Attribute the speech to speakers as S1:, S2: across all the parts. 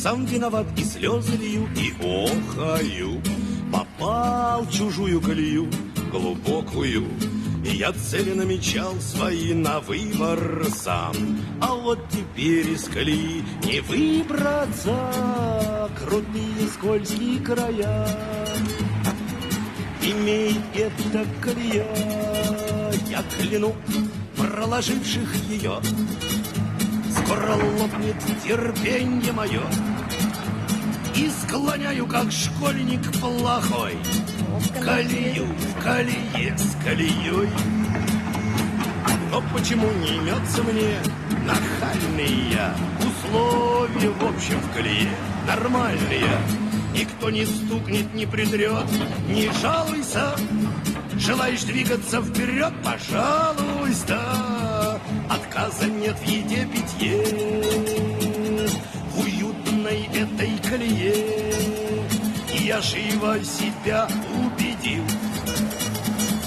S1: сам виноват, и слезы лью, и охаю. Попал в чужую колею глубокую, и я цели намечал свои на выбор сам. А вот теперь из колеи не выбраться, крутые скользкие края. Имеет эта колея, я кляну проложивших ее. Скоро лопнет терпенье мое, и склоняю, как школьник плохой, колею в колее с колеей. Но почему не имется мне нахальные условия, в общем, в колее нормальные? Никто не стукнет, не притрет, не жалуйся. Желаешь двигаться вперед, пожалуйста. Отказа нет в еде, питье, в уютной этой колее. Я живо себя убедил,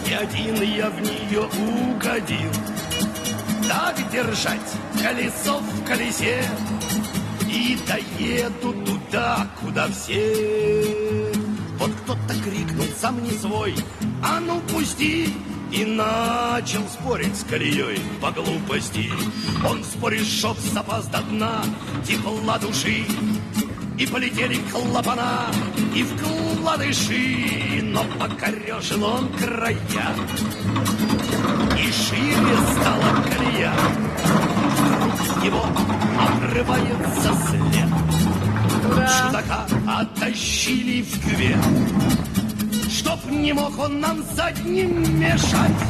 S1: не один я в нее угодил. Так держать колесо в колесе, и доеду туда, куда все. Вот кто-то крикнул, сам не свой, а ну пусти. И начал спорить с колеей по глупости. Он спорит, чтоб запас до дна тепла души. И полетели клапана, и вкладыши. Но покорежил он края, и шире стала колея. Вдруг с него обрывается след. Чудака оттащили в кювет, чтоб не мог он нам задним мешать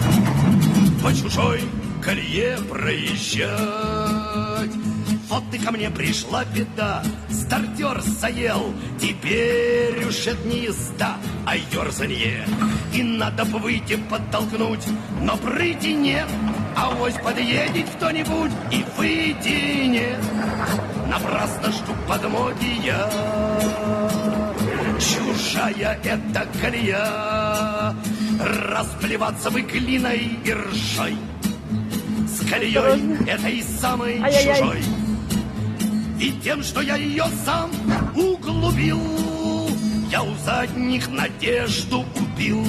S1: по чужой колее проезжать. Вот и ко мне пришла беда, стартер заел, теперь уж это не езда, а ерзанье. И надо бы выйти подтолкнуть, но прыти нет, авось подъедет кто-нибудь и вытянет. Напрасно жду подмоги я, чужая эта колея, расплеваться бы глиной и ржой с колеей этой самой чужой. И тем, что я ее сам углубил, я у задних надежду убил.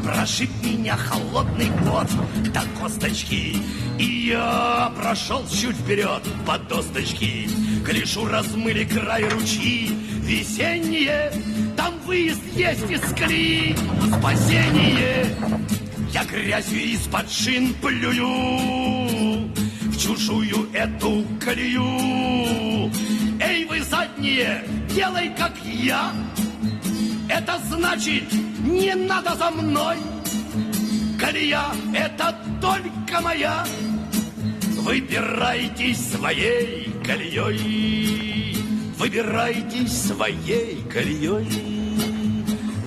S1: Прошиб меня холодный пот до косточки, и я прошел чуть вперед по досточке. Клишу размыли край ручьи весенние, там выезд есть из колеи, спасение. Я грязью из-под шин плюю в чужую эту колею. Эй, вы задние, делай как я. Это значит, не надо за мной. Колея — это только моя. Выбирайтесь своей колеей. Выбирайтесь своей колеей.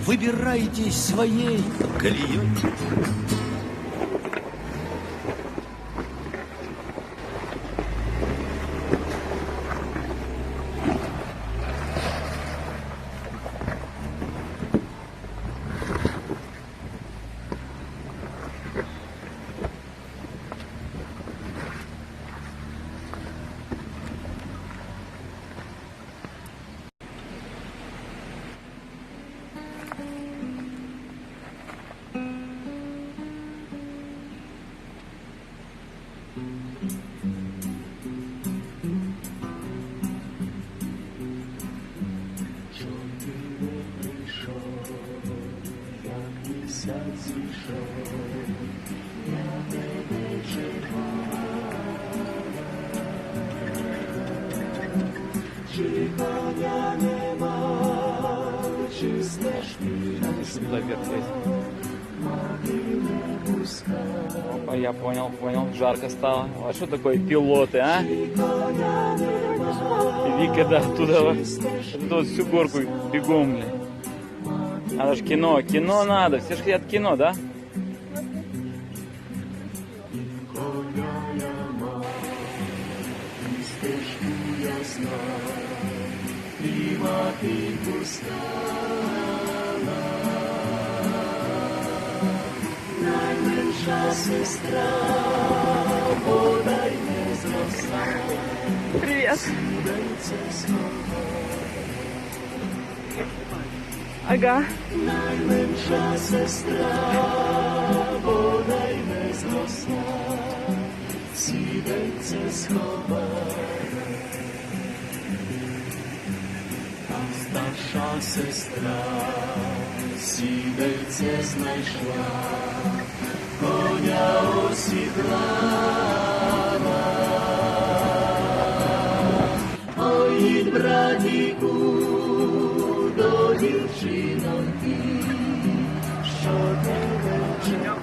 S1: Выбирайтесь своей колеей.
S2: Опа, я понял, жарко стало. А что такое пилоты, а? Вика, да, оттуда всю горку бегом, блин. Надо ж кино надо, все же хотят кино, да?
S3: Привет. Ага.
S4: Найменша сестра, бодай не зросла, сідельце сховає. А старша сестра сідельце знайшла, коня осідлала. Ой, братіку, до дівчиноньки, що тебе чекає.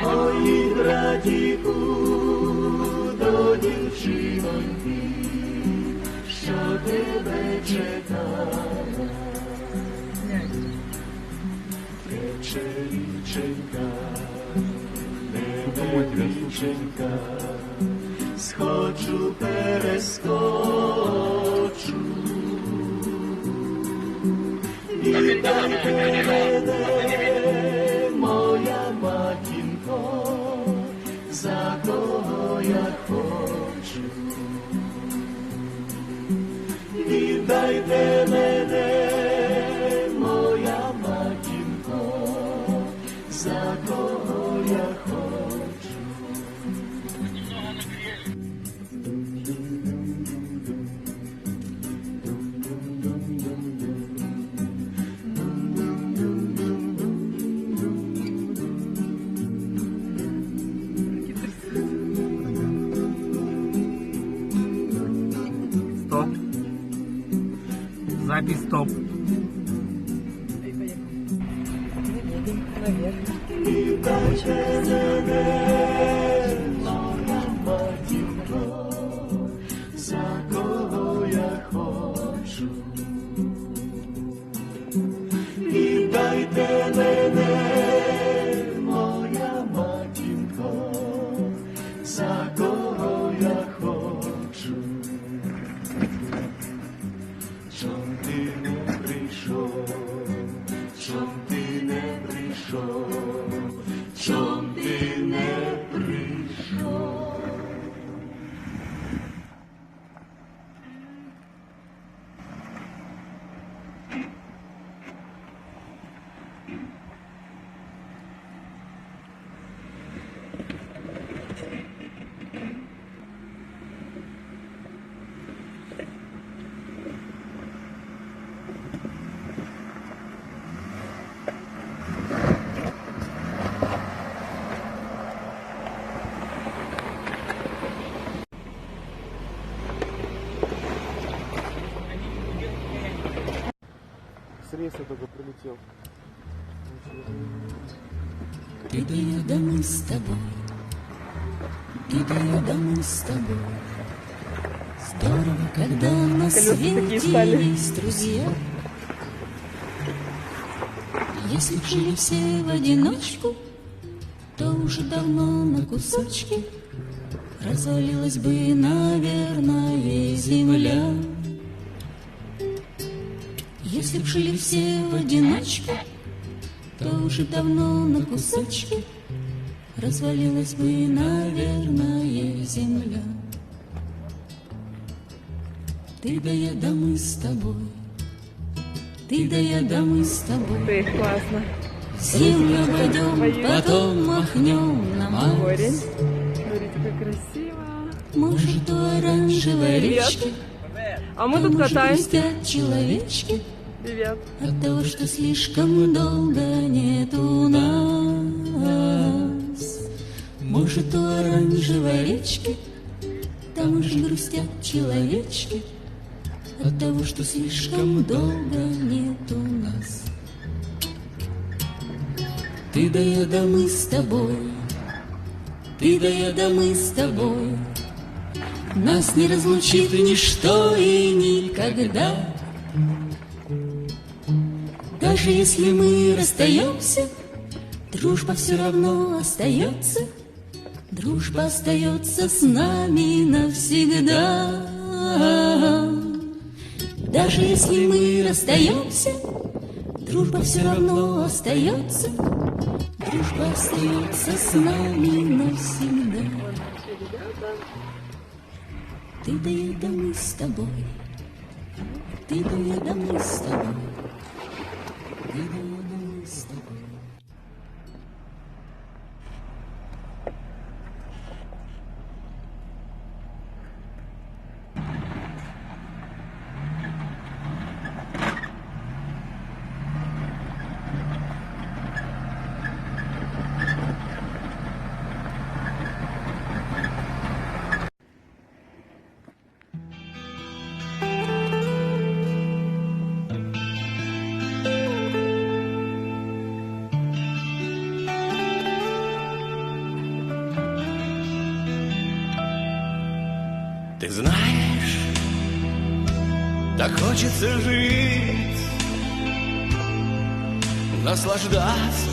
S4: Ой, братіку, до дівчиноньки, що тебе чекає. Тече річенька, невеличенька, сходжу, перескочу. Вітайте мене, моя матінко, за кого я хочу. Віддайте мене, моя матінко, за кого я хочу.
S3: Стоп. Запись стоп.
S4: Віддайте мене, моя матінко, за кого я хочу. Віддайте мене, моя матінко, за кого я хочу. Чом ти не прийшов, чом ти не прийшов, чом ти не прийшов.
S3: С рейса только прилетел.
S5: Иду я домой с тобой, иду я домой с тобой. Здорово, когда на
S3: Колеса такие
S5: свете
S3: стали.
S5: есть друзья. Если б жили все в одиночку, то уже давно на кусочки развалилась бы, наверное, земля. Если б жили все в одиночку, то уже давно на кусочки развалилась бы, наверное, земля. Ты да я да мы с тобой, ты да я да мы с тобой.
S3: Ты, классно.
S5: Землю обойдем,
S3: Поедем.
S5: потом махнем на
S3: Море.
S5: Марс.
S3: Смотрите, как красиво.
S5: Может, у оранжевой
S3: Привет.
S5: речки
S3: А мы
S5: там
S3: тут
S5: уже
S3: катаемся.
S5: грустят человечки
S3: Привет.
S5: от того, что слишком долго нету нас. Может, у оранжевой речки там уже грустят человечки от того, что слишком долго нету нас. Ты да я да мы с тобой, ты да я да мы с тобой. Нас не разлучит ничто и никогда. Даже если мы расстаемся, дружба все равно остается. Дружба остается с нами навсегда. Даже если мы расстаемся, дружба все равно остается. Дружба остается с нами навсегда. Ты да я, да мы с тобой. Ты да я, да мы с тобой. Ты да я, да мы с тобой.
S1: Ты знаешь, так хочется жить, наслаждаться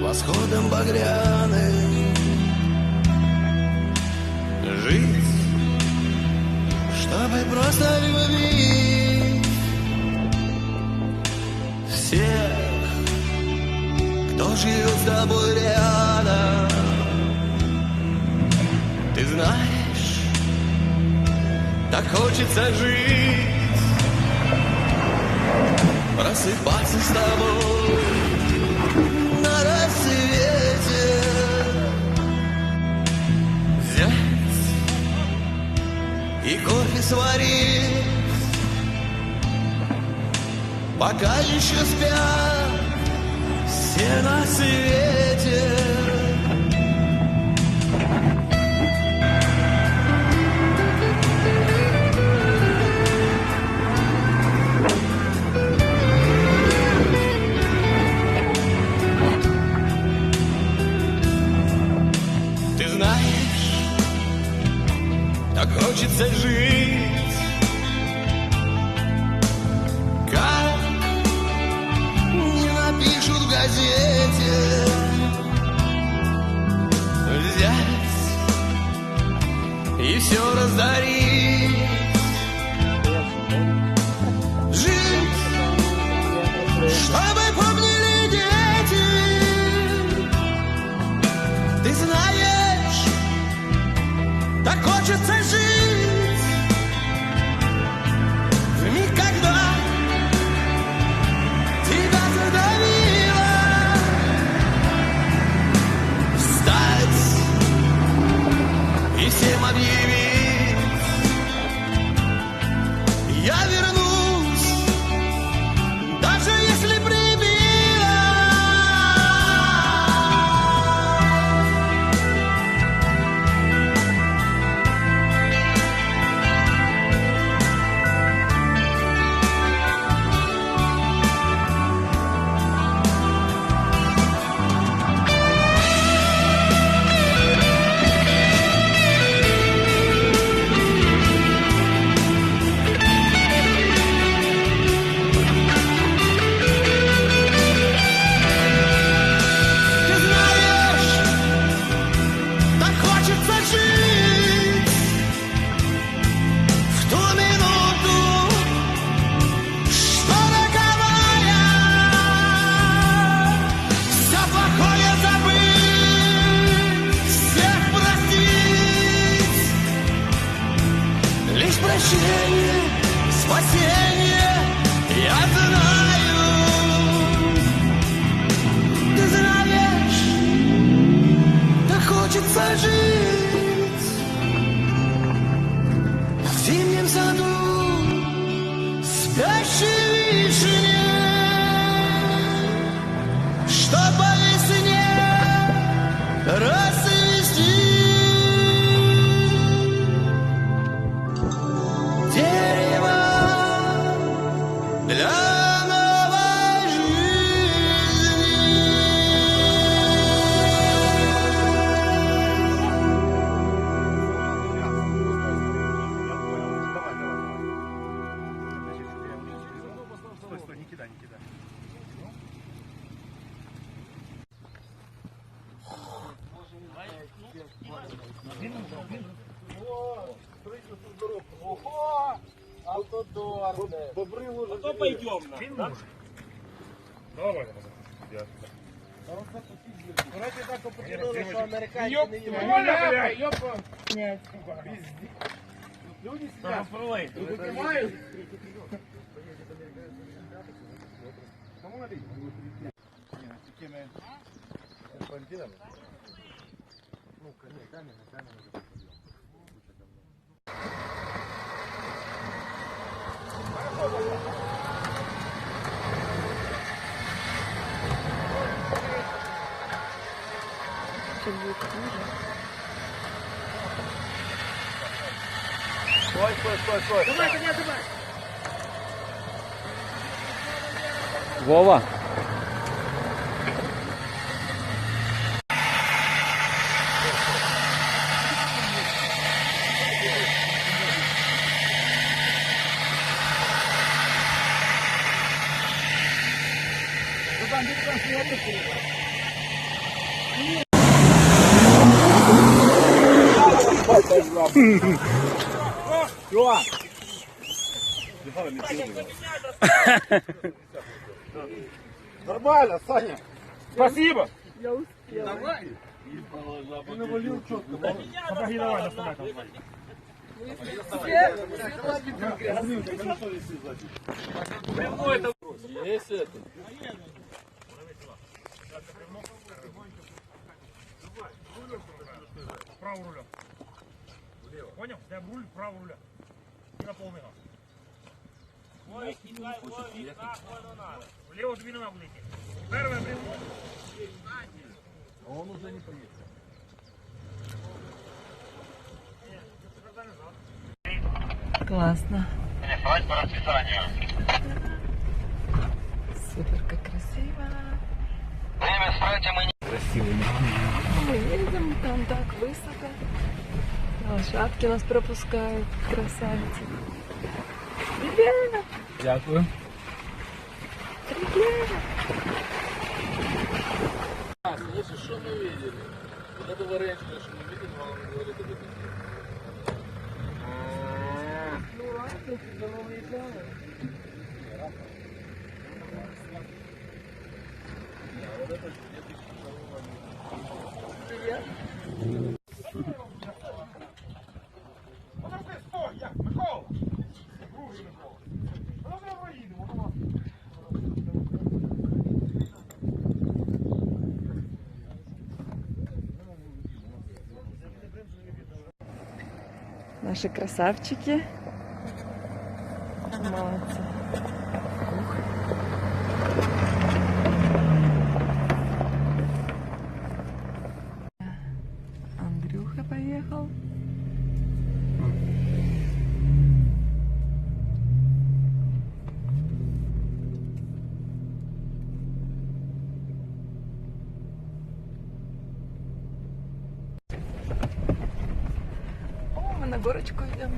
S1: восходом багряным, жить, чтобы просто любить всех, кто живет с тобой рядом. Ты знаешь, так хочется жить, просыпаться с тобой на рассвете, взять и кофе сварить, пока еще спят все на свете. Так хочется жить, как не напишут в газете, взять и все раздарить, жить, чтобы помнили дети. Ты знаешь, так хочется жить в миг, когда тебя задавило, встать и всем объявить: я вернусь, даже если прибило. Прощение, спасение, я знаю. Ты знаешь, так хочется жить в зимнем саду спящей вишни, что по весне расцвести. Для новой жизни.
S6: Стой, не кидай, не кидай. Ого! Автодор! Бобры ложат. А то пойдем. Да? Давай, я. Вроді так оподілили, що американці не їдуть.
S3: Нет.
S6: Люди сидять. Люди мають. Кому налить? Такими бандитами? Ну, камень.
S3: Что будет хуже?
S2: Стой.
S6: Давай.
S2: Вова.
S6: Нормально, Саня.
S2: Спасибо.
S3: Я успела.
S6: Давай. Ты навалил четко. Помоги, давай, доставай там. Есть это.
S7: Правый руля. Понял? Дай руль, правый руля. И на полмера. Влево две на улице. Первое влево.
S6: А он уже не поедет.
S3: Классно. Супер, как красиво. Мы едем, там так высоко. Лошадки нас пропускают. Красавицы. Привет!
S2: Дякую.
S3: Привет!
S6: Слушай, что мы видели? Вот это варенье, что мы видели, мама говорит, это
S3: Ну ладно, давно уезжала. Привет.
S7: Подожди, стой, я, Микола. Друже Микола. Подожди, ми проїдемо, будь ласка.
S3: Наши красавчики. Молодцы. Андрюха поехал. О, мы на горочку идем.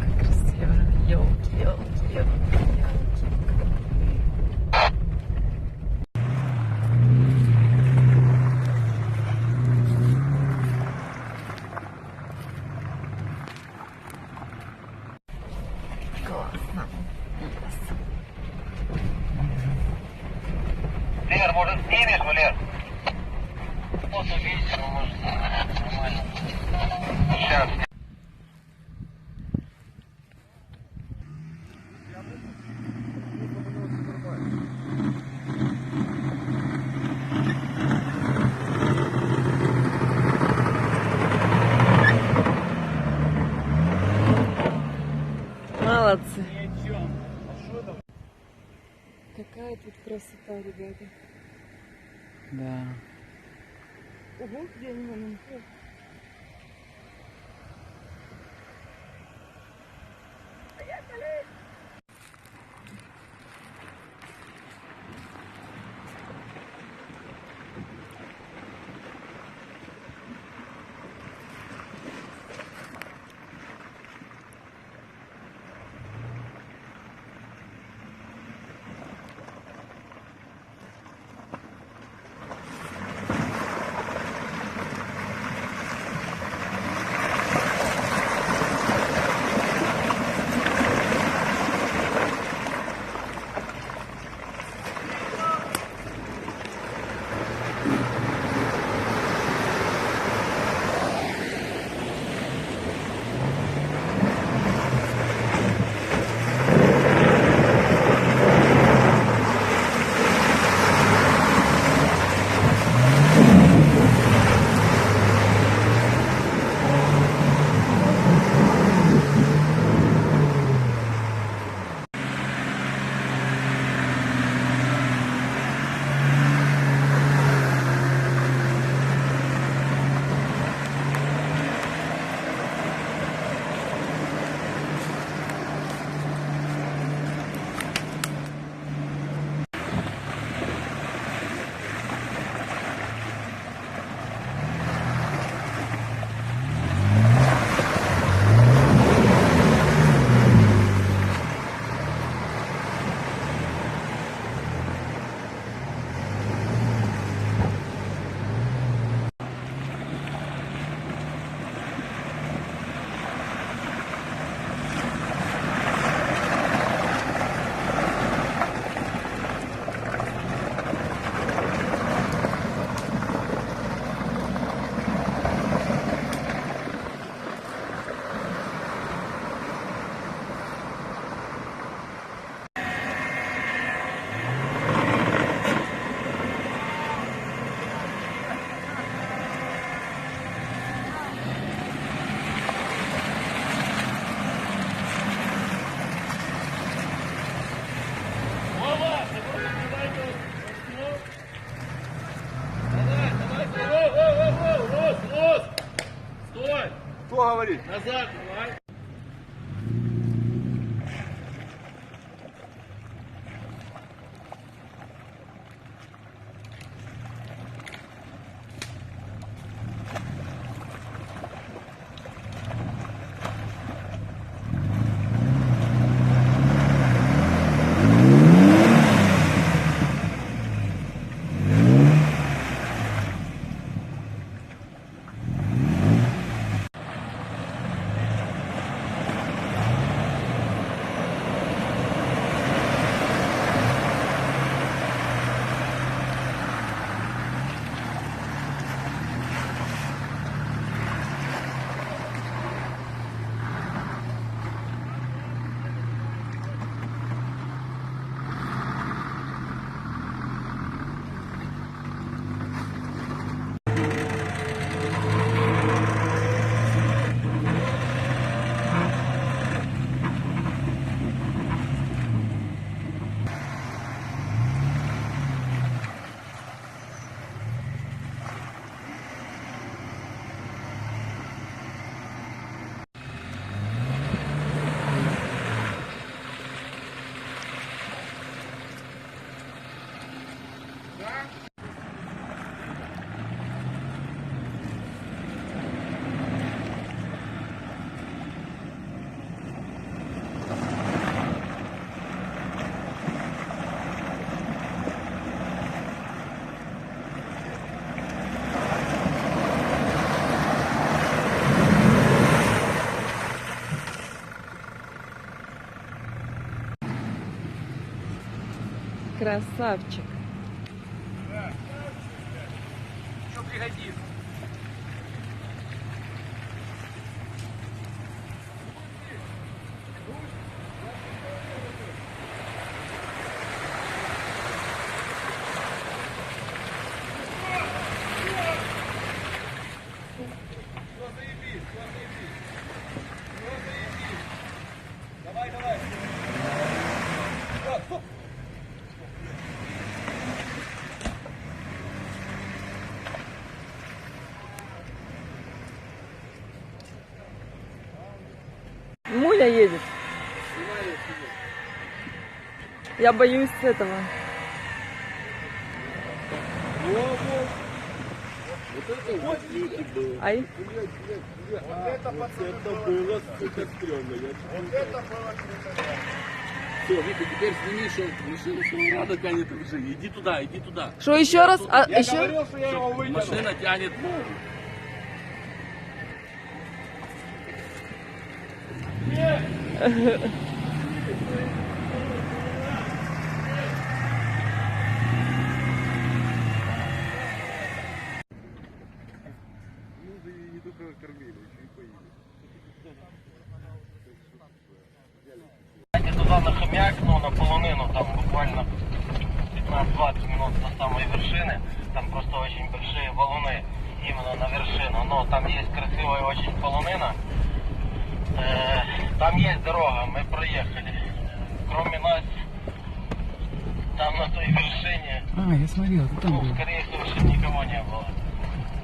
S3: Как красиво. Елки. Классно.
S8: Лер, может снимешь, Валер? Вот увидите, может, нормально. Сейчас.
S3: Молодцы. Какая тут красота, ребята.
S2: Да.
S3: Ого, где они вон?
S7: говорить?
S6: Назад, давай.
S3: Красавчик.
S7: Что пригодится? Давай, давай. Стоп.
S3: Муля едет. Я боюсь этого. Ай.
S7: Это было, сука, стрёмно.
S6: Все, Вика, теперь сними машину, что не надо тянет уже. Иди туда, иди туда.
S3: Что еще раз? А,
S7: Я
S3: еще?
S7: говорил, что я его вытяну.
S6: Машина тянет.
S8: Туда на Хомяк, ну на полонину, там буквально 15-20 минут до самой вершины. Там просто очень большие валуны именно на вершину. Но там есть красивая очень полонина. Там есть дорога, мы проехали. Кроме нас, там на той вершине,
S2: Я смотрел, ты там был.
S8: скорее всего, еще никого не было.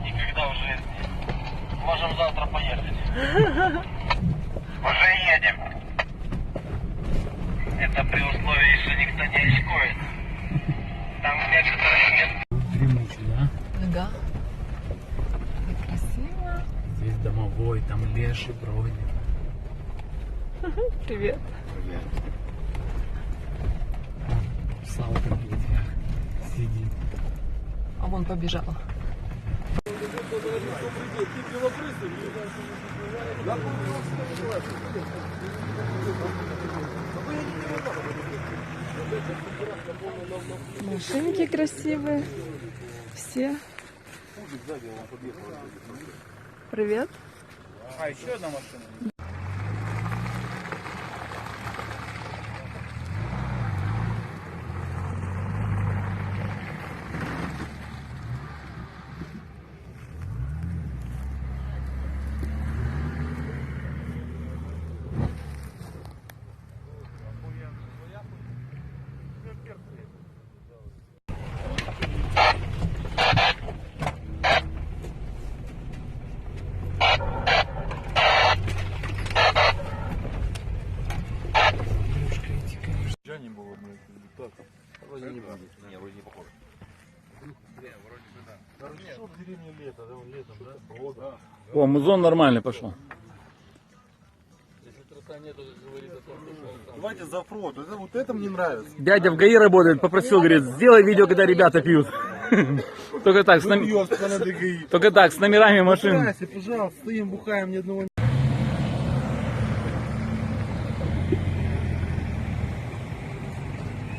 S8: Никогда в жизни. Можем завтра поехать. Уже едем. Это при условии, что никто не рискует. Там в некоторых местах...
S2: Дремучий, да?
S3: Ага. Как красиво.
S2: Здесь домовой, там леший бродит.
S3: Привет.
S2: Привет. Слава в ветвях сидит.
S3: А вон побежал. Машинки красивые. Все. Привет.
S7: А, еще одна машина. Что в деревне лето, да, летом, да? О, да.
S2: О, музон нормальный пошел.
S6: Если трасса нету, как говорит о том, что
S7: Давайте за фрот. Вот это мне нравится.
S2: Дядя в ГАИ работает, попросил, говорит, сделай видео, когда ребята пьют. Только так, с
S7: Пьёт, пацаны, ДГИ.
S2: только так, с номерами машин.
S7: Здрасте, пожалуйста, стоим, бухаем, ни одного